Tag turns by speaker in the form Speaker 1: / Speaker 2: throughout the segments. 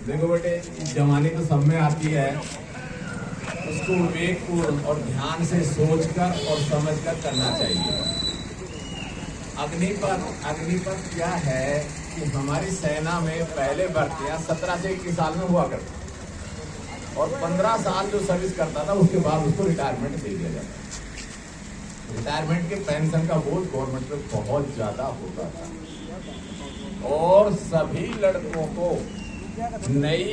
Speaker 1: देखो बेटे, जवानी तो सब में आती है, उसको विवेकपूर्ण और ध्यान से सोचकर और समझकर करना चाहिए। अग्निपथ क्या है कि हमारी सेना में पहले भर्तियां 17 से 21 साल में हुआ करती और 15 साल जो सर्विस करता था उसके बाद उसको रिटायरमेंट दे दिया जाता। रिटायरमेंट के पेंशन का बोझ गवर्नमेंट पे बहुत ज्यादा होता था और सभी लड़कों को, नई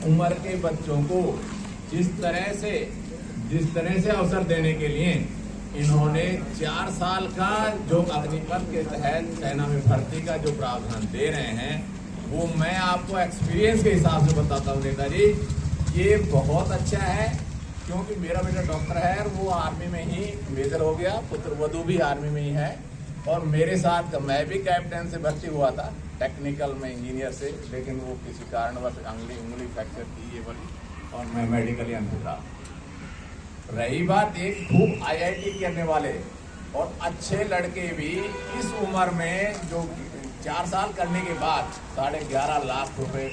Speaker 1: उम्र के बच्चों को जिस तरह से अवसर देने के लिए इन्होंने 4 साल का जो अग्निपथ के तहत सेना में भर्ती का जो प्रावधान दे रहे हैं, वो मैं आपको एक्सपीरियंस के हिसाब से बताता हूँ नेताजी, ये बहुत अच्छा है। क्योंकि मेरा बेटा डॉक्टर है और वो आर्मी में ही मेजर हो गया, पुत्रवधू भी आर्मी में ही है और मेरे साथ मैं भी कैप्टन से भर्ती हुआ था, टेक्निकल में इंजीनियर से, लेकिन वो किसी कारणवश उंगली फ्रैक्चर की ये वाली और मैं मेडिकली अंध था। रही बात एक खूब आईआईटी करने वाले और अच्छे लड़के भी इस उम्र में जो 4 साल करने के बाद 11.5 लाख रुपए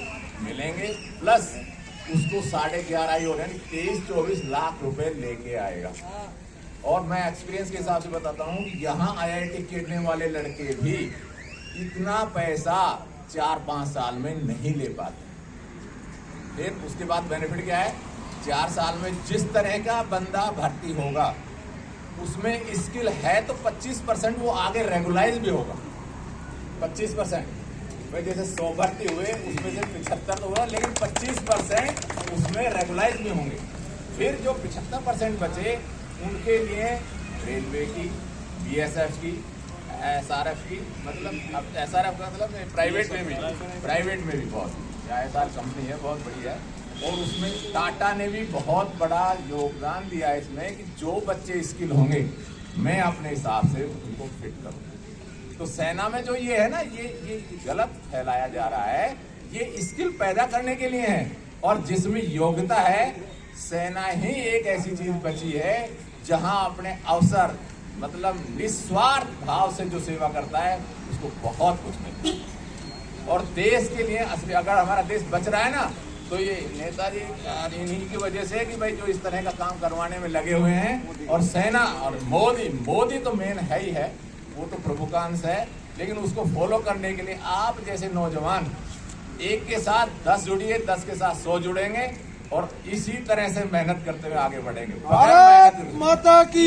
Speaker 1: मिलेंगे, प्लस उसको 11.5 ही हो रहे हैं, 23-24 लाख रुपए लेके आएगा। और मैं एक्सपीरियंस के हिसाब से बताता हूँ कि यहाँ आईआईटी करने वाले लड़के भी इतना पैसा 4-5 साल में नहीं ले पाते। फिर उसके बाद बेनिफिट क्या है, 4 साल में जिस तरह का बंदा भर्ती होगा उसमें स्किल है तो 25% वो आगे रेगुलाइज भी होगा। 25% भाई, जैसे 100 भर्ती हुए उसमें से 75 तो हुआ, लेकिन 25% उसमें रेगुलाइज भी होंगे। फिर जो 75% बचे उनके लिए रेलवे की, बीएसएफ की, एसआरएफ की, मतलब अब एसआरएफ का मतलब प्राइवेट में भी बहुत, एसआर कंपनी है बहुत बड़ी है और उसमें टाटा ने भी बहुत बड़ा योगदान दिया है इसमें कि जो बच्चे स्किल होंगे मैं अपने हिसाब से उनको फिट करूँ। तो सेना में जो ये है ना, ये गलत फैलाया जा रहा है, ये स्किल पैदा करने के लिए है और जिसमें योग्यता है, सेना ही एक ऐसी चीज बची है जहां अपने अवसर मतलब निस्वार्थ भाव से जो सेवा करता है उसको बहुत कुछ मिलता है। और देश के लिए अगर हमारा देश बच रहा है ना, तो ये नेताजी इन्हीं की वजह से कि भाई जो इस तरह का काम करवाने में लगे हुए हैं। और सेना और मोदी तो मेन है ही है, वो तो प्रभु का अंश है, लेकिन उसको फॉलो करने के लिए आप जैसे नौजवान एक के साथ 10 जुड़िए, 10 के साथ 100 जुड़ेंगे और इसी तरह से मेहनत करते हुए आगे बढ़ेंगे।
Speaker 2: भारत माता की